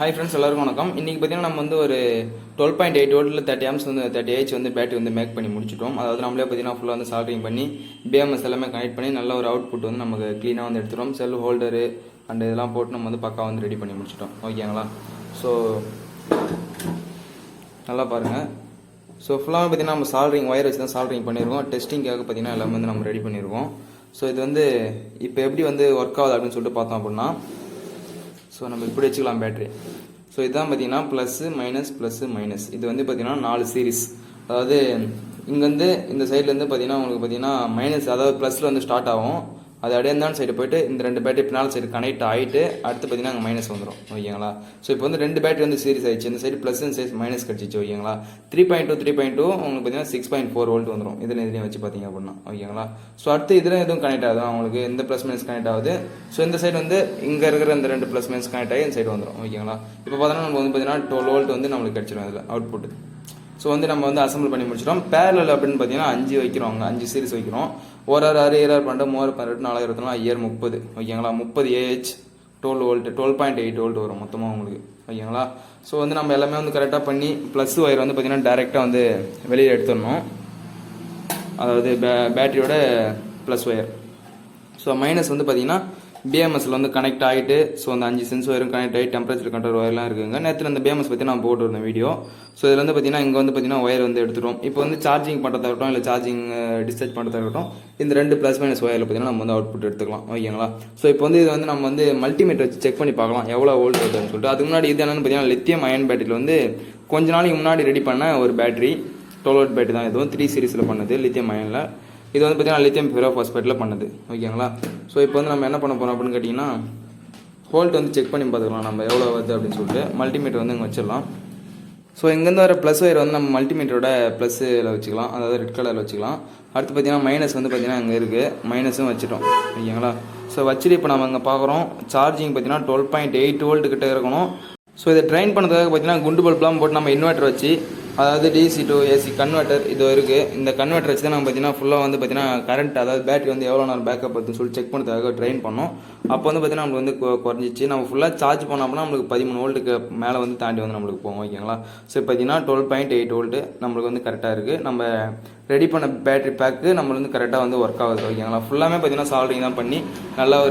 Hi friends, எல்லாருக்கும் வணக்கம். இன்றைக்கி பார்த்தீங்கன்னா நம்ம வந்து ஒரு 12.8 வோல்ட்டில் 30 ஆம்ஸ் வந்து 30 ஏஹெச் வந்து பேட்டரி வந்து மேக் பண்ணி முடிச்சிட்டோம். அதாவது நம்மளே பார்த்தீங்கன்னா ஃபுல்லாக வந்து சால்டரிங் பண்ணி பிஎம்எஸ் எல்லாமே கனெக்ட் பண்ணி நல்ல ஒரு அவுட்புட் வந்து நமக்கு க்ளீனாக வந்து எடுத்துட்டோம். செல் ஹோல்டரு அண்ட் இதெல்லாம் போட்டு நம்ம வந்து பக்கா வந்து ரெடி பண்ணி முடிச்சிட்டோம். ஓகேங்களா? ஸோ நல்லா பாருங்கள். ஸோ ஃபுல்லாக பார்த்தீங்கன்னா நம்ம சால்டரிங் ஒயர் வச்சு தான் சால்டரிங் பண்ணியிருக்கோம். டெஸ்டிங்காக பார்த்தீங்கன்னா எல்லாமே வந்து நம்ம ரெடி பண்ணியிருக்கோம். ஸோ இது வந்து இப்போ எப்படி வந்து ஒர்க் ஆகுது அப்படின்னு சொல்லிட்டு பார்த்தோம் அப்படின்னா, ஸோ நம்ம இப்படி வச்சுக்கலாம் பேட்டரி. ஸோ இதுதான் பார்த்தீங்கன்னா ப்ளஸ்ஸு மைனஸ். இது வந்து பார்த்தீங்கன்னா 4 சீரிஸ். அதாவது இங்கேருந்து இந்த சைட்லேருந்து பார்த்தீங்கன்னா உங்களுக்கு பார்த்தீங்கன்னா மைனஸ், அதாவது ப்ளஸில் வந்து ஸ்டார்ட் ஆகும். அது அடையாந்தான் சைடு போயிட்டு இந்த 2 பேட்டரி பின்னால் சைடு கனெக்ட் ஆகிட்டு அடுத்து பார்த்தீங்கன்னா அங்கே மைனஸ் வந்துடும். ஓகேங்களா? ஸோ இப்போ வந்து 2 பேட்டரி வந்து சீரிஸ் ஆயிடுச்சு. இந்த சைடு ப்ளஸ் இந்த சைடு மைனஸ் கிடச்சிச்சு. ஓகேங்களா? 3.2 உங்களுக்கு பார்த்தீங்கன்னா 6.4 வோல்ட் வந்துடும். இதில் வச்சு பார்த்தீங்க அப்படின்னா. ஓகேங்களா? ஸோ அடுத்து இதில் எதுவும் கனெக்ட் ஆகுது, உங்களுக்கு இந்த ப்ளஸ் மைனஸ் கனெக்ட் ஆகுது. ஸோ இந்த சைடு வந்து இங்கே இருக்கிற இந்த 2 ப்ளஸ் மைனஸ் கனெக்ட் ஆகி இந்த சைடு வந்துடும். ஓகேங்களா? இப்போ பார்த்தீங்கன்னா நம்ம வந்து பார்த்தீங்கன்னா 12 வோல்ட் வந்து நம்மளுக்கு கிடச்சிடும் இதில் அவுட்புட். ஸோ வந்து நம்ம வந்து அசம்பிள் பண்ணி முடிச்சிட்டோம். பேரலல் அப்படின்னு பார்த்தீங்கன்னா 5 வைக்கிறோம். அங்கே 5 சீரிஸ் வைக்கிறோம். 1 6 6 7 12 3 18 4 24 5 30. ஓகேங்களா? 30 ஏஹெச் 12 வோல்ட் 12.8 வோல்ட் வரும் மொத்தமாக உங்களுக்கு. ஓகேங்களா? ஸோ வந்து நம்ம எல்லாமே வந்து கரெக்டாக பண்ணி ப்ளஸ் ஒயர் வந்து பார்த்தீங்கன்னா டேரெக்டாக வந்து வெளியில் எடுத்துடணும். அதாவது பேட்டரியோட ப்ளஸ் ஒயர். ஸோ மைனஸ் வந்து பார்த்தீங்கன்னா பிஎம்எஸ்ல வந்து கனெக்ட் ஆகிட்டு, ஸோ அந்த 5 சென்ஸ் ஒயரும் கனெக்ட் ஆகி டெம்பரேச்சர் கண்ட்ரோல் ஒயர்லாம் இருக்குங்க. நேற்று அந்த பிஎம்எஸ் பற்றி நான் போட்டு இருந்தேன் வீடியோ. ஸோ இதில் வந்து பார்த்தீங்கன்னா இங்கே வந்து பார்த்தீங்கன்னா ஒயர் வந்து எடுத்துட்டோம். இப்போ வந்து சார்ஜிங் பண்ணுறதாகட்டும் இல்லை சார்ஜிங் டிஸ்சார்ஜ் பண்ணுறதாகட்டும் இந்த 2 ப்ளஸ் மைனஸ் ஒயரில் பார்த்தீங்கன்னா நம்ம வந்து அவுட்புட் எடுத்துக்கலாம். ஓகேங்களா? ஸோ இப்போ வந்து இது வந்து நம்ம வந்து மல்டிமீட்டர் வச்சு செக் பண்ணி பார்க்கலாம் எவ்வளோ வோல்ட் வருதுன்னு சொல்லிட்டு. அதுக்கு முன்னாடி இது என்னென்னு பார்த்தீங்கன்னா லித்தியம் அயன் பேட்டரியில் வந்து கொஞ்ச நாளைக்கு முன்னாடி ரெடி பண்ண ஒரு பேட்டரி 12 வோல்ட் பேட்டரி தான். இதுவும் 3 சீரிஸில் பண்ணது லித்தியம் அயனில். இது வந்து பார்த்தீங்கன்னா லித்தியம் ஃபோஸ்ஃபேட்டில் பண்ணது. ஓகேங்களா? ஸோ இப்போ வந்து நம்ம என்ன பண்ண போகிறோம் அப்படின்னு கேட்டிங்கன்னா, வோல்ட் வந்து செக் பண்ணி பார்த்துக்கலாம் நம்ம எவ்வளோ வருது அப்படின்னு சொல்லிட்டு. மல்டிமீட்டர் வந்து இங்கே வச்சிடலாம். ஸோ இங்கேருந்து வர ப்ளஸ் ஒயர் வந்து நம்ம மல்டிமீட்டரோட ப்ளஸ்ஸில் வச்சுக்கலாம், அதாவது ரெட் கலரில் வச்சுக்கலாம். அடுத்து பார்த்தீங்கன்னா மைனஸ் வந்து பார்த்தீங்கன்னா இங்கே இருக்குது, மைனஸும் வச்சுட்டோம். ஓகேங்களா? ஸோ வச்சுட்டு இப்போ நம்ம இங்கே பார்க்குறோம் சார்ஜிங் பார்த்தீங்கன்னா 12.8 வோல்ட் கிட்ட இருக்கணும். ஸோ இதை ட்ரைன் பண்ணுறதுக்காக பார்த்தீங்கன்னா குண்டு பல்ப்லாம் போட்டு நம்ம இன்வெர்ட்டர் வச்சு, அதாவது டிசி டு ஏசி கன்வெர்ட்டர் இது இருக்குது. இந்த கன்வெர்ட்டர் வச்சு தான் நம்ம பார்த்தீங்கன்னா ஃபுல்லாக வந்து பார்த்தீங்கன்னா கரண்ட், அதாவது பேட்டரி வந்து எவ்வளோ நேரம் பேக்கப் வருதுன்னு சொல்லி செக் பண்ணுறதுக்காக ட்ரைன் பண்ணோம். அப்போ வந்து பார்த்தீங்கன்னா நம்மளுக்கு வந்து குறைஞ்சிச்சு. நம்ம ஃபுல்லாக சார்ஜ் பண்ணோம் அப்படின்னா நம்மளுக்கு 13 வோல்ட்டுக்கு மேலே வந்து தாண்டி வந்து நம்மளுக்கு போகும். ஓகேங்களா? ஸோ பார்த்தீங்கன்னா 12.8 வோல்ட்டு நம்மளுக்கு வந்து கரெக்டாக இருக்குது. நம்ம ரெடி பண்ண பேட்டரி பேக்கு நம்மளுக்கு வந்து கரெக்டாக வந்து ஒர்க் ஆகுது. ஓகேங்களா? ஃபுல்லாமே பார்த்தீங்கன்னா சால்டரிங் தான் பண்ணி நல்ல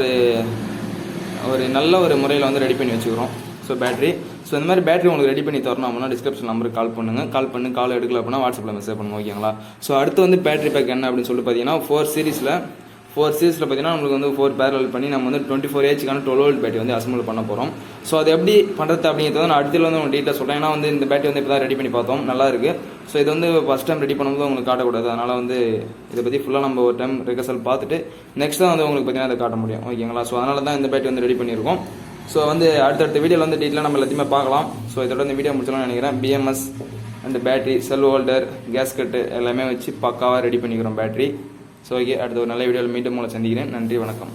ஒரு முறையில் வந்து ரெடி பண்ணி வச்சுக்கிறோம். ஸோ பேட்டரி, ஸோ இந்த மாதிரி பேட்டரி உங்களுக்கு ரெடி பண்ணி தரணும் அப்படின்னா டிஸ்கிரிப்ஷன் நம்பருக்கு கால் பண்ணுங்கள். கால் எடுக்கல அப்படின்னா வாட்ஸ்அப்பில் மெசேஜ் பண்ணுங்கள். ஓகேங்களா? ஸோ அடுத்து வந்து பேட்டரி பேக் என்ன அப்படின்னு சொல்லிட்டு பார்த்தீங்கன்னா 4 சீரிஸில் பார்த்தீங்கன்னா நம்மளுக்கு வந்து 4 பேரல் பண்ணி நம்ம வந்து 24 ஏஹெச்க்கான 12 வோல்ட் பேட்டரி வந்து அசம்பிள் பண்ண போகிறோம். ஸோ அது எப்படி பண்ணுறது அப்படிங்கிறத நான் அடுத்த வந்து உங்களுக்கு டீட்டெயில் சொல்கிறேன். ஏன்னா வந்து இந்த பேட்டரி வந்து இப்போ தான் ரெடி பண்ணி பார்த்தோம், நல்லா இருக்குது. ஸோ இது வந்து ஃபஸ்ட் டைம் ரெடி பண்ணும்போது உங்களுக்கு காட்டக்கூடாது. அதனால் வந்து இதை பற்றி ஃபுல்லாக நம்ம ஒரு டைம் ரிகர்சல் பார்த்துட்டு நெக்ஸ்ட் தான் வந்து உங்களுக்கு பார்த்தீங்கன்னா அதை காட்ட முடியும். ஓகேங்களா? ஸோ அதனால தான் இந்த பேட்டரி வந்து ரெடி பண்ணியிருக்கோம். ஸோ வந்து அடுத்தடுத்த வீடியோவில் வந்து டீட்டெயிலாக நம்ம எல்லாத்தையுமே பார்க்கலாம். ஸோ இதோட இந்த வீடியோ முடிச்சலாம்னு நினைக்கிறேன். BMS and battery, cell holder, gasket எல்லாமே வச்சு பக்காவாக ரெடி பண்ணிக்கிறோம் பேட்டரி. ஸோ ஓகே, அடுத்த ஒரு நல்ல வீடியோவில் மீண்டும் உங்களை சந்திக்கிறேன். நன்றி, வணக்கம்.